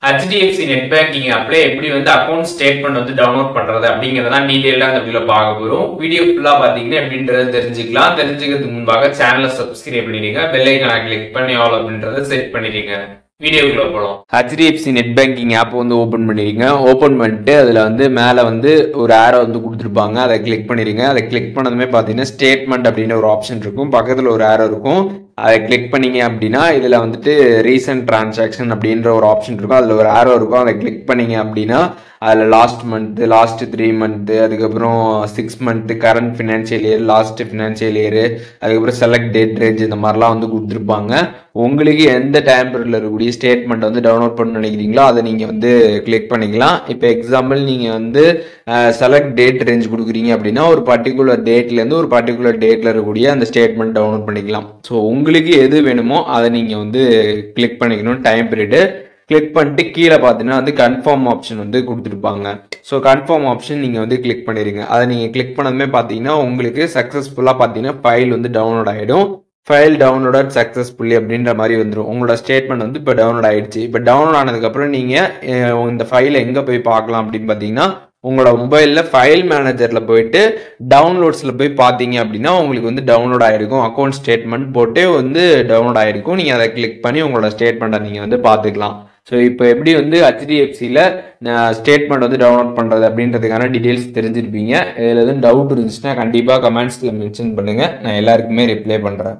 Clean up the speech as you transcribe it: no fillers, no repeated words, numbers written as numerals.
HDFC net banking ஆப்ல எப்படி வந்து அக்கவுண்ட் ஸ்டேட்மெண்ட் வந்து டவுன்லோட் பண்றது அப்படிங்கறத டீடைலா இந்த வீடியோல பார்க்க போறோம். வீடியோ ஃபுல்லா பாத்தீங்கன்னா எப்படின்றத தெரிஞ்சுக்கலாம். தெரிஞ்சுக்கிறதுக்கு முன்பாக சேனலை சப்ஸ்கிரைப் பண்ணிடுங்க. பெல் ஐகானை கிளிக் பண்ணி ஆல் அப்படின்றத செட் பண்ணிடுங்க. வீடியோக்குள்ள போலாம். HDFC நெட் பேங்கிங் ஆப் வந்து ஓபன் பண்ணிருங்க. ஓபன் பண்ணிட்டு அதுல வந்து மேல வந்து ஒரு ஆரோ வந்து கொடுத்துருப்பாங்க. அதை கிளிக் பண்ணிருங்க. அதை கிளிக் பண்ணதுமே பாத்தீங்கன்னா ஸ்டேட்மெண்ட் அப்படின்னு ஒரு ஆப்ஷன் இருக்கும். பக்கத்துல ஒரு ஆரோ இருக்கும். அதை கிளிக் பண்ணீங்க அப்படின்னா இதுல வந்துட்டு ரீசன்ட் டிரான்சாக்ஷன் அப்படின்ற ஒரு ஆப்ஷன் இருக்கும். அதுல ஒரு ஆரோ இருக்கும். அதை கிளிக் பண்ணீங்க அப்படின்னா அதில் லாஸ்ட் மந்த்து, லாஸ்ட் 3 மந்த்து, அதுக்கப்புறம் 6 month, current financial year, last financial year, அதுக்கப்புறம் செலக்ட் டேட் ரேஞ்ச் இந்த மாதிரிலாம் வந்து கொடுத்துருப்பாங்க. உங்களுக்கு எந்த டைம் பீரியட்ல இருக்கக்கூடிய ஸ்டேட்மெண்ட் வந்து டவுன்லோட் பண்ண நினைக்கிறீங்களோ அதை நீங்கள் வந்து கிளிக் பண்ணிக்கலாம். இப்போ எக்ஸாம்பிள் நீங்கள் வந்து செலக்ட் டேட் ரேஞ்ச் கொடுக்குறீங்க அப்படின்னா ஒரு பர்டிகுலர் டேட்லேருந்து ஒரு பர்டிகுலர் டேட்டில் இருக்கக்கூடிய அந்த ஸ்டேட்மெண்ட் டவுன்லோட் பண்ணிக்கலாம். ஸோ உங்களுக்கு எது வேணுமோ அதை நீங்கள் வந்து கிளிக் பண்ணிக்கணும். டைம் பீரியடு கிளிக் பண்ணிட்டு கீழே பார்த்தீங்கன்னா வந்து கன்ஃபார்ம் ஆப்ஷன் வந்து கொடுத்துருப்பாங்க. ஸோ கன்ஃபார்ம் ஆப்ஷன் நீங்கள் வந்து கிளிக் பண்ணிடுங்க. அதை நீங்கள் கிளிக் பண்ணதுமே பார்த்தீங்கன்னா உங்களுக்கு சக்ஸஸ்ஃபுல்லாக பார்த்தீங்கன்னா ஃபைல் வந்து டவுன்லோட் ஆகிடும். ஃபைல் டவுன்லோட் சக்ஸஸ்ஃபுல்லி அப்படின்ற மாதிரி வந்துடும். உங்களோட ஸ்டேட்மெண்ட் வந்து இப்போ டவுன்லோட் ஆகிடுச்சு. இப்போ டவுன்லோட் ஆனதுக்கப்புறம் நீங்கள் இந்த ஃபைலை எங்கே போய் பார்க்கலாம் அப்படின்னு பார்த்தீங்கன்னா உங்களோட மொபைலில் ஃபைல் மேனேஜரில் போயிட்டு டவுன்லோட்ஸில் போய் பார்த்தீங்க அப்படின்னா உங்களுக்கு வந்து டவுன்லோட் ஆகிருக்கும். அக்கௌண்ட் ஸ்டேட்மெண்ட் போட்டே வந்து டவுன்லோட் ஆகிருக்கும். நீங்கள் அதை கிளிக் பண்ணி உங்களோட ஸ்டேட்மெண்ட்டை நீங்கள் வந்து பார்த்துக்கலாம். ஸோ இப்போ எப்படி வந்து HDFCயில் ஸ்டேட்மெண்ட் வந்து டவுன்லோட் பண்ணுறது அப்படின்றதுக்கான டீட்டெயில்ஸ் தெரிஞ்சிருப்பீங்க. இதில் எதுவும் டவுட் இருந்துச்சுன்னா கண்டிப்பாக கமெண்ட்ஸில் மென்ஷன் பண்ணுங்கள். நான் எல்லாருக்குமே ரிப்ளை பண்ணுறேன்.